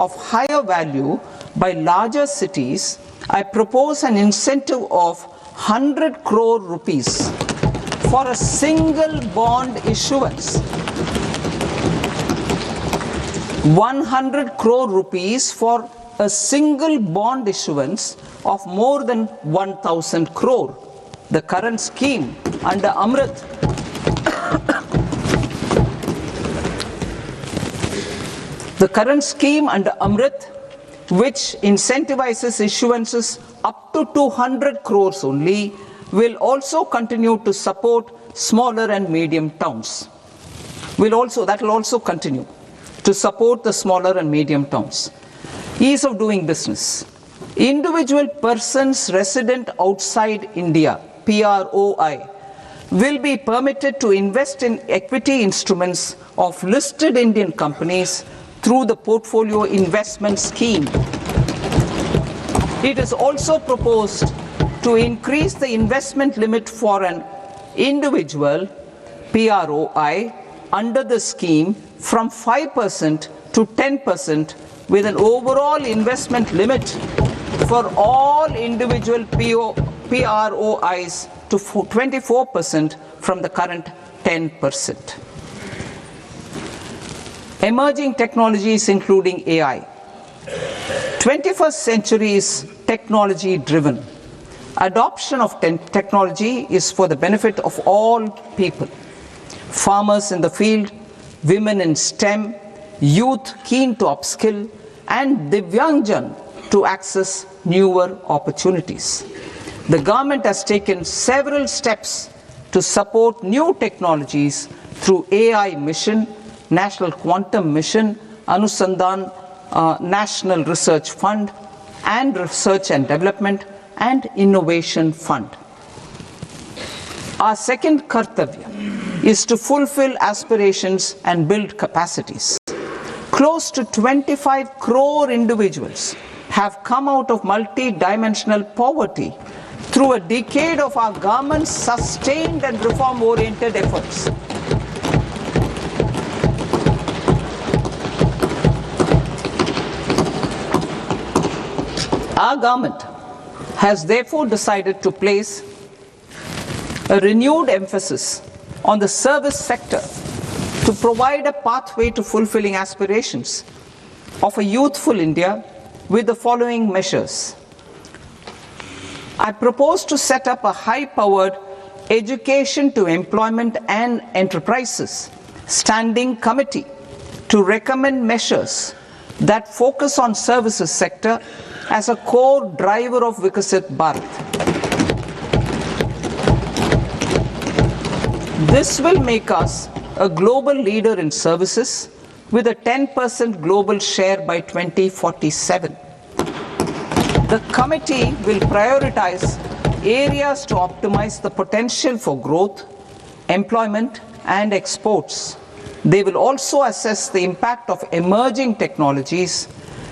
of higher value by larger cities, I propose an incentive of 100 crore rupees for a single bond issuance. 100 crore rupees for a single bond issuance of more than 1,000 crore. The current scheme under Amrit which incentivizes issuances up to 200 crores only, will also continue to support smaller and medium towns. That will also continue to support the smaller and medium towns. Ease of doing business. Individual persons resident outside India, PROI, will be permitted to invest in equity instruments of listed Indian companies through the Portfolio Investment Scheme. It is also proposed to increase the investment limit for an individual PROI under the scheme from 5% to 10%, with an overall investment limit for all individual PROIs to 24% from the current 10%. Emerging technologies including AI. 21st century is technology driven. Adoption of technology is for the benefit of all people. Farmers in the field, women in STEM, youth keen to upskill, and Divyangjan to access newer opportunities. The government has taken several steps to support new technologies through AI Mission, National Quantum Mission, Anusandhan National Research Fund, and Research and Development and Innovation Fund. Our second kartavya is to fulfill aspirations and build capacities. Close to 25 crore individuals have come out of multi-dimensional poverty through a decade of our government's sustained and reform-oriented efforts. Our government has therefore decided to place a renewed emphasis on the service sector to provide a pathway to fulfilling aspirations of a youthful India with the following measures. I propose to set up a high-powered education to employment and enterprises standing committee to recommend measures that focus on services sector as a core driver of Viksit Bharat. This will make us a global leader in services with a 10% global share by 2047. The committee will prioritize areas to optimize the potential for growth, employment, and exports. They will also assess the impact of emerging technologies,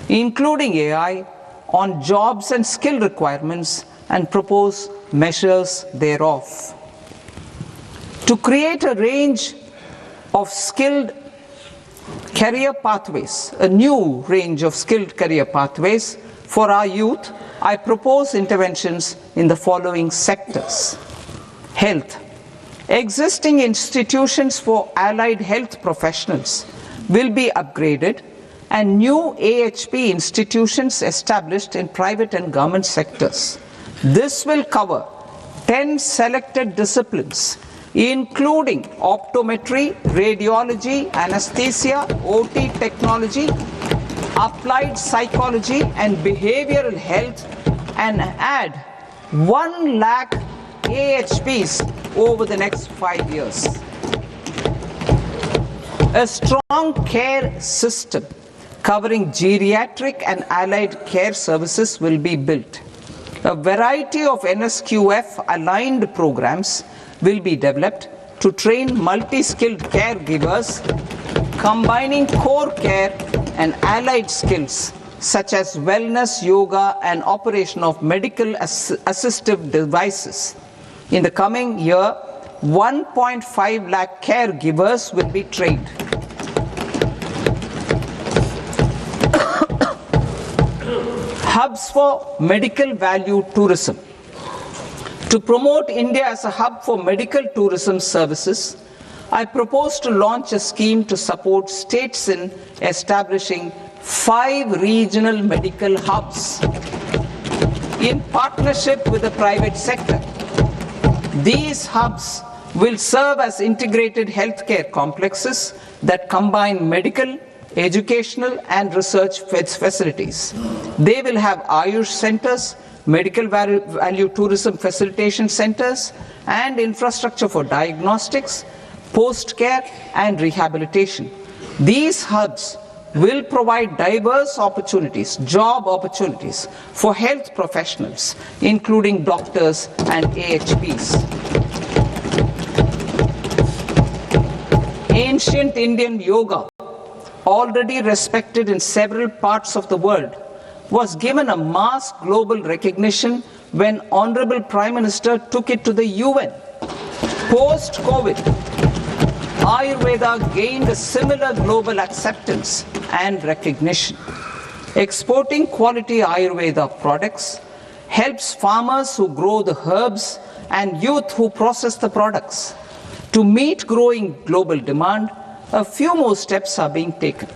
including AI, on jobs and skill requirements and propose measures thereof. To create a range of skilled career pathways, a new range of skilled career pathways for our youth, I propose interventions in the following sectors. Health. Existing institutions for allied health professionals will be upgraded and new AHP institutions established in private and government sectors. This will cover 10 selected disciplines, including optometry, radiology, anesthesia, OT technology, applied psychology and behavioral health, and add 1 lakh AHPs over the next 5 years. A strong care system covering geriatric and allied care services will be built. A variety of NSQF aligned programs will be developed to train multi-skilled caregivers, combining core care and allied skills such as wellness, yoga, and operation of medical assistive devices. In the coming year, 1.5 lakh caregivers will be trained. Hubs for medical value tourism. To promote India as a hub for medical tourism services, I propose to launch a scheme to support states in establishing 5 regional medical hubs in partnership with the private sector. These hubs will serve as integrated healthcare complexes that combine medical, educational and research facilities. They will have Ayush centers, medical value tourism facilitation centers and infrastructure for diagnostics, post-care and rehabilitation. These hubs will provide diverse opportunities, job opportunities for health professionals, including doctors and AHPs. Ancient Indian yoga, already respected in several parts of the world, was given a mass global recognition when Honorable Prime Minister took it to the UN. Post-COVID, Ayurveda gained a similar global acceptance and recognition. Exporting quality Ayurveda products helps farmers who grow the herbs and youth who process the products. To meet growing global demand, a few more steps are being taken.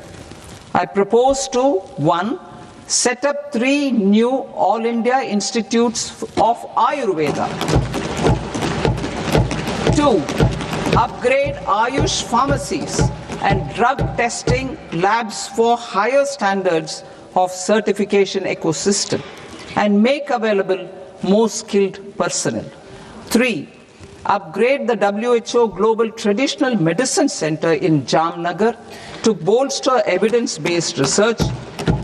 I propose to 1. Set up 3 new All India Institutes of Ayurveda. 2. Upgrade Ayush pharmacies and drug testing labs for higher standards of certification ecosystem and make available more skilled personnel. 3. Upgrade the WHO Global Traditional Medicine Center in Jamnagar to bolster evidence-based research,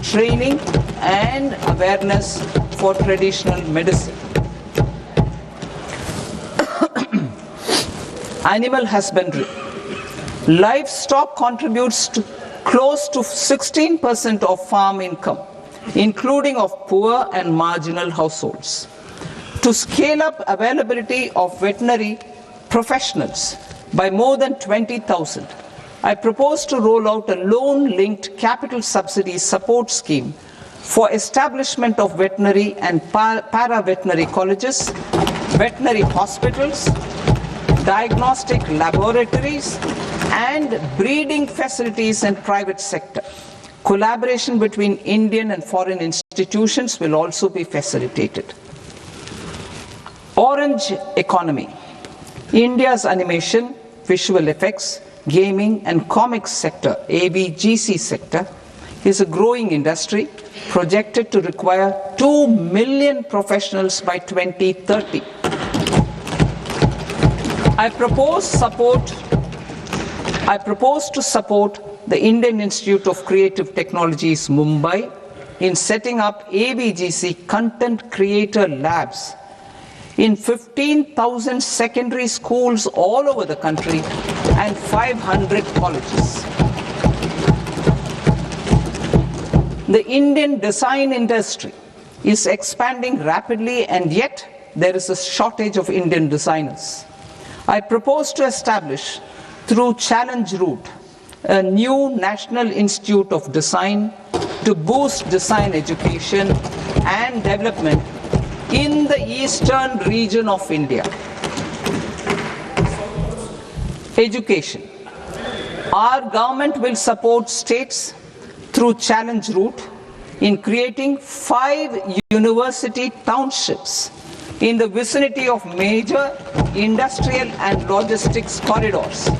training and awareness for traditional medicine. Animal husbandry. Livestock contributes to close to 16% of farm income, including of poor and marginal households. To scale up availability of veterinary professionals by more than 20,000, I propose to roll out a loan-linked capital subsidy support scheme for establishment of veterinary and para-veterinary colleges, veterinary hospitals, diagnostic laboratories, and breeding facilities in private sector. Collaboration between Indian and foreign institutions will also be facilitated. Orange economy. India's animation, visual effects, gaming and comics sector, AVGC sector, is a growing industry projected to require 2 million professionals by 2030. I propose to support the Indian Institute of Creative Technologies, Mumbai, in setting up AVGC content creator labs in 15,000 secondary schools all over the country and 500 colleges. The Indian design industry is expanding rapidly, and yet there is a shortage of Indian designers. I propose to establish, through Challenge Route, a new National Institute of Design to boost design education and development in the eastern region of India. Education. Our government will support states through Challenge Route in creating 5 university townships in the vicinity of major industrial and logistics corridors.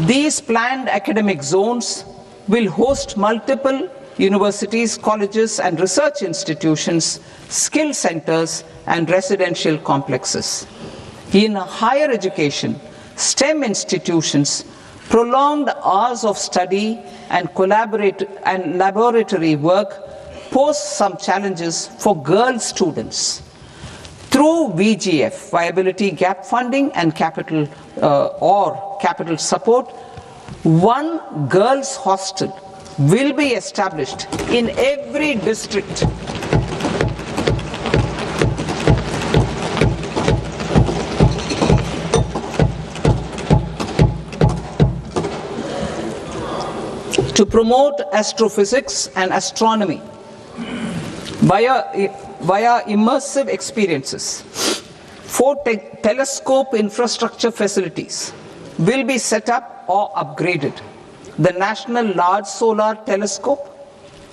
These planned academic zones will host multiple universities, colleges and research institutions, skill centers and residential complexes. In higher education, STEM institutions, prolonged hours of study and laboratory work pose some challenges for girl students. Through VGF, Viability Gap Funding and capital support, 1 girls' hostel will be established in every district. To promote astrophysics and astronomy, via immersive experiences. 4 telescope infrastructure facilities will be set up or upgraded. The National Large Solar Telescope,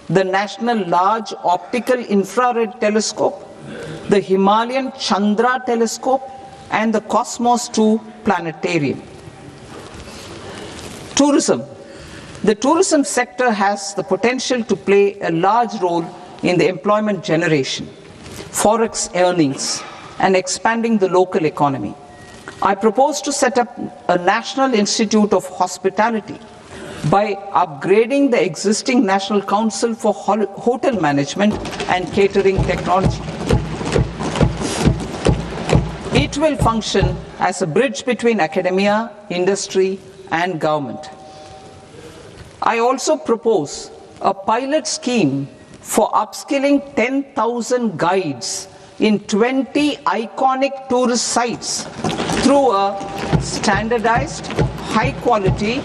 the National Large Optical Infrared Telescope, the Himalayan Chandra Telescope, and the Cosmos 2 Planetarium. Tourism. The tourism sector has the potential to play a large role in the employment generation, forex earnings, and expanding the local economy. I propose to set up a National Institute of Hospitality by upgrading the existing National Council for Hotel Management and Catering Technology. It will function as a bridge between academia, industry, and government. I also propose a pilot scheme for upskilling 10,000 guides in 20 iconic tourist sites through a standardized, high-quality,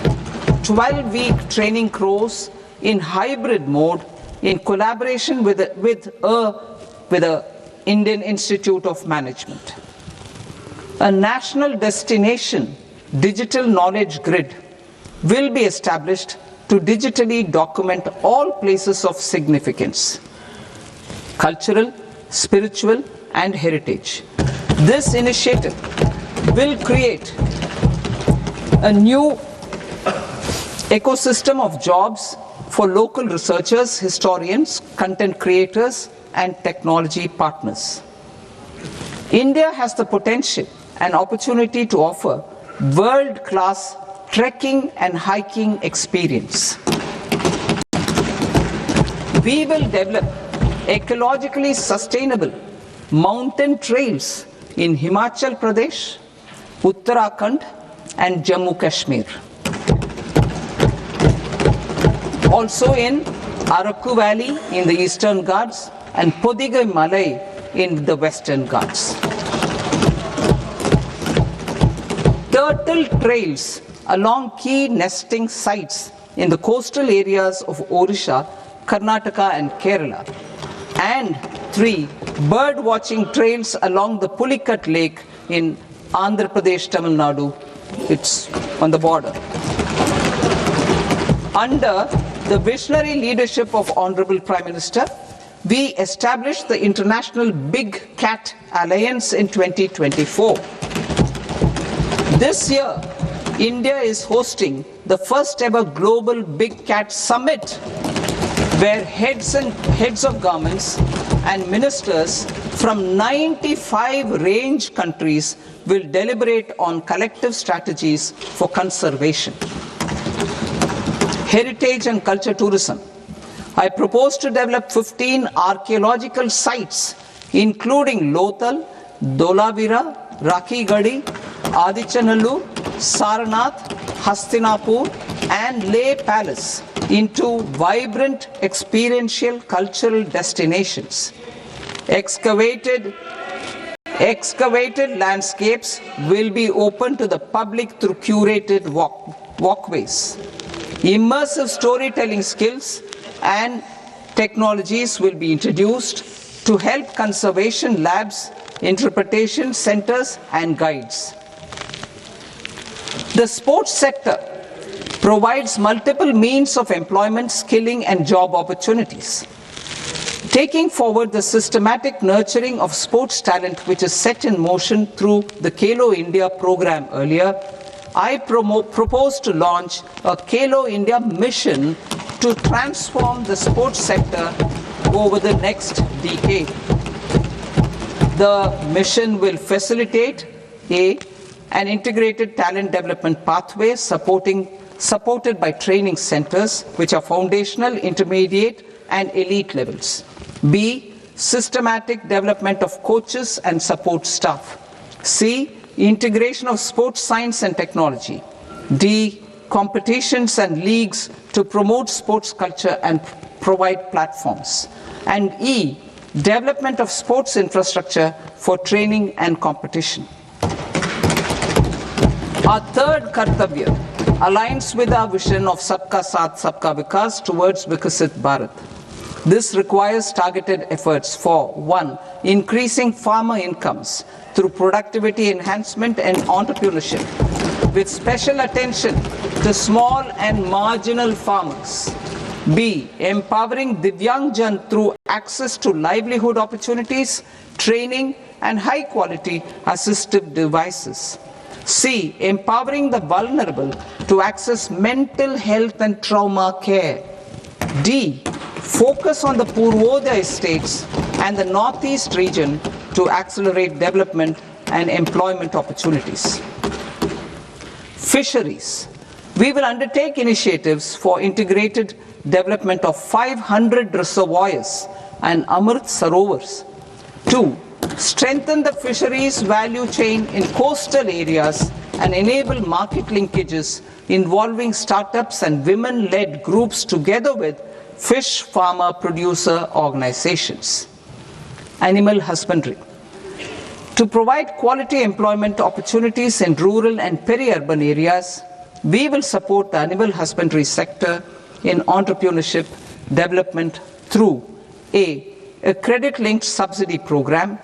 12-week training course in hybrid mode in collaboration with the Indian Institute of Management. A national destination digital knowledge grid will be established to digitally document all places of significance, cultural, spiritual, and heritage. This initiative will create a new ecosystem of jobs for local researchers, historians, content creators, and technology partners. India has the potential and opportunity to offer world-class trekking and hiking experience. We will develop ecologically sustainable mountain trails in Himachal Pradesh, Uttarakhand, and Jammu Kashmir. Also in Araku Valley in the Eastern Ghats and Podigai Malai in the Western Ghats. Turtle trails along key nesting sites in the coastal areas of Odisha, Karnataka, and Kerala. And 3 bird watching trails along the Pulikat Lake in Andhra Pradesh, Tamil Nadu. It's on the border. Under the visionary leadership of Honorable Prime Minister, we established the International Big Cat Alliance in 2024. This year, India is hosting the first ever Global Big Cat Summit, where heads of governments and ministers from 95 range countries will deliberate on collective strategies for conservation. Heritage and culture tourism. I propose to develop 15 archaeological sites, including Lothal, Dolavira, Rakhi Gadi, Adichanallu, Saranath, Hastinapur, and Leh Palace into vibrant experiential cultural destinations. Excavated landscapes will be open to the public through curated walkways. Immersive storytelling skills and technologies will be introduced to help conservation labs, interpretation centers, and guides. The sports sector provides multiple means of employment, skilling, and job opportunities. Taking forward the systematic nurturing of sports talent which is set in motion through the Khelo India program earlier, I propose to launch a Khelo India mission to transform the sports sector over the next decade. The mission will facilitate an integrated talent development pathway supported by training centers which are foundational, intermediate, and elite levels. B, systematic development of coaches and support staff. C, integration of sports science and technology. D, competitions and leagues to promote sports culture and provide platforms. And E, development of sports infrastructure for training and competition. Our third Kartavya aligns with our vision of Sabka Saath, Sabka Vikas towards Vikasit Bharat. This requires targeted efforts for 1. Increasing farmer incomes through productivity enhancement and entrepreneurship, with special attention to small and marginal farmers. B. Empowering Divyangjan through access to livelihood opportunities, training, and high-quality assistive devices. C. Empowering the vulnerable to access mental health and trauma care. D. Focus on the Purvodaya states and the Northeast region to accelerate development and employment opportunities. Fisheries. We will undertake initiatives for integrated development of 500 reservoirs and Amrit Sarovars. 2. Strengthen the fisheries value chain in coastal areas and enable market linkages involving startups and women-led groups together with fish farmer producer organizations. Animal husbandry. To provide quality employment opportunities in rural and peri-urban areas, we will support the animal husbandry sector in entrepreneurship development through a credit-linked subsidy program,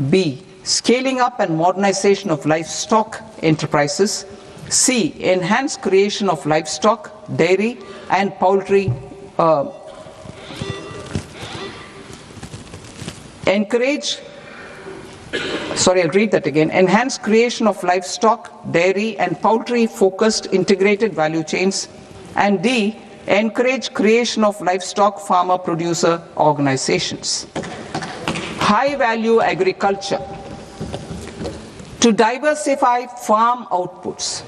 B. Scaling up and modernization of livestock enterprises, C. Enhanced creation of livestock, dairy, and poultry enhanced creation of livestock, dairy, and poultry-focused integrated value chains, and D. Encourage creation of livestock farmer-producer organizations. High-value agriculture. To diversify farm outputs,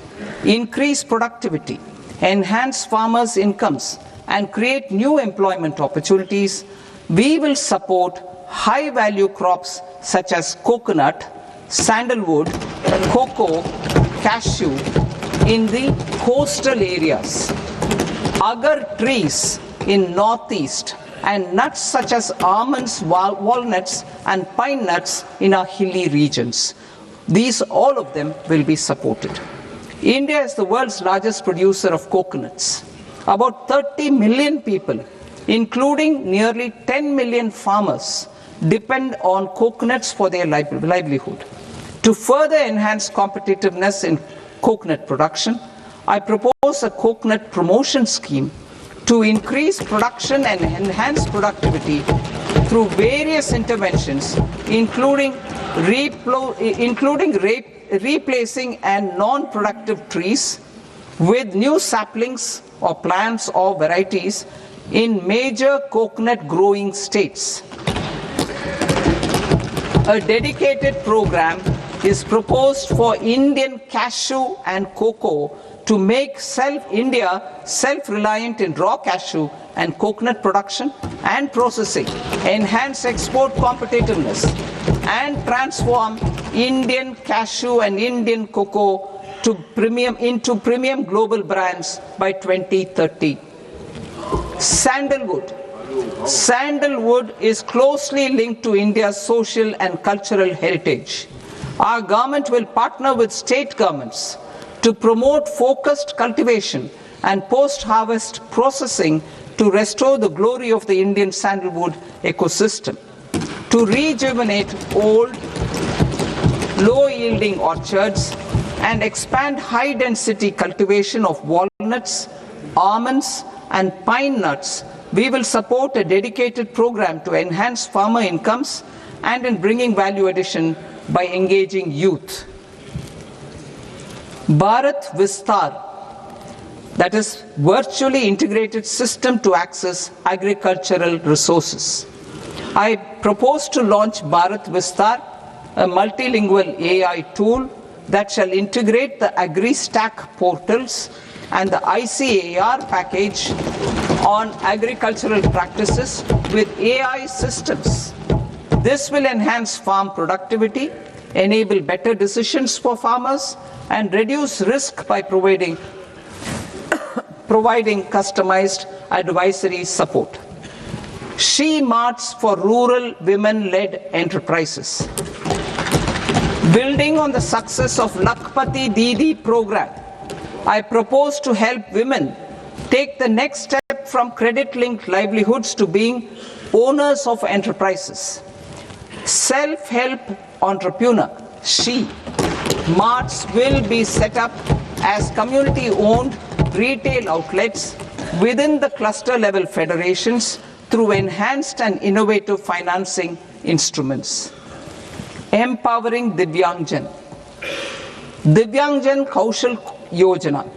increase productivity, enhance farmers' incomes, and create new employment opportunities, we will support high-value crops such as coconut, sandalwood, cocoa, cashew in the coastal areas, agar trees in northeast, and nuts such as almonds, walnuts, and pine nuts in our hilly regions. All of them will be supported. India is the world's largest producer of coconuts. About 30 million people, including nearly 10 million farmers, depend on coconuts for their livelihood. To further enhance competitiveness in coconut production, I propose a coconut promotion scheme to increase production and enhance productivity through various interventions, including replacing and non-productive trees with new saplings or plants or varieties in major coconut growing states. A dedicated program is proposed for Indian cashew and cocoa to make India self-reliant in raw cashew and coconut production and processing, enhance export competitiveness, and transform Indian cashew and Indian cocoa into premium global brands by 2030. Sandalwood. Sandalwood is closely linked to India's social and cultural heritage. Our government will partner with state governments to promote focused cultivation and post-harvest processing to restore the glory of the Indian sandalwood ecosystem, to rejuvenate old, low-yielding orchards, and expand high-density cultivation of walnuts, almonds, and pine nuts. We will support a dedicated program to enhance farmer incomes and in bringing value addition by engaging youth. Bharat Vistar, that is virtually integrated system to access agricultural resources. I propose to launch Bharat Vistar, a multilingual AI tool that shall integrate the AgriStack portals and the ICAR package on agricultural practices with AI systems. This will enhance farm productivity, enable better decisions for farmers, and reduce risk by providing customized advisory support. She Marts for rural women-led enterprises. Building on the success of Lakpati Didi program, I propose to help women take the next step from credit-linked livelihoods to being owners of enterprises. Self-help entrepreneur, marts will be set up as community-owned retail outlets within the cluster-level federations through enhanced and innovative financing instruments. Empowering Divyangjan. Divyangjan Kaushal Yojana.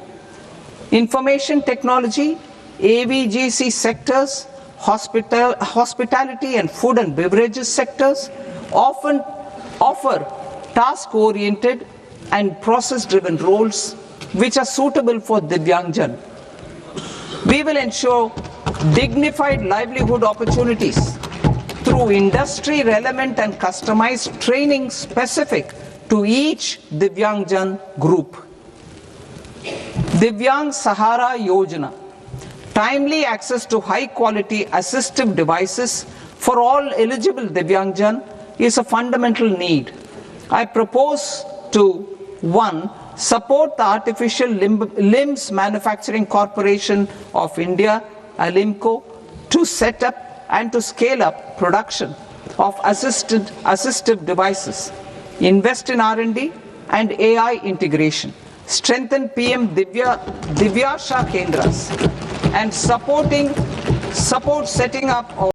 Information technology, AVGC sectors, hospitality and food and beverages sectors often offer task-oriented and process-driven roles which are suitable for Divyangjan. We will ensure dignified livelihood opportunities through industry-relevant and customized training specific to each Divyangjan group. Divyang Sahara Yojana. Timely access to high-quality assistive devices for all eligible Divyangjan is a fundamental need. I propose to 1. Support the Artificial Limbs Manufacturing Corporation of India, ALIMCO, to set up and to scale up production of assistive devices, invest in R&D and AI integration, strengthen PM Divyasha Kendras, and support setting up of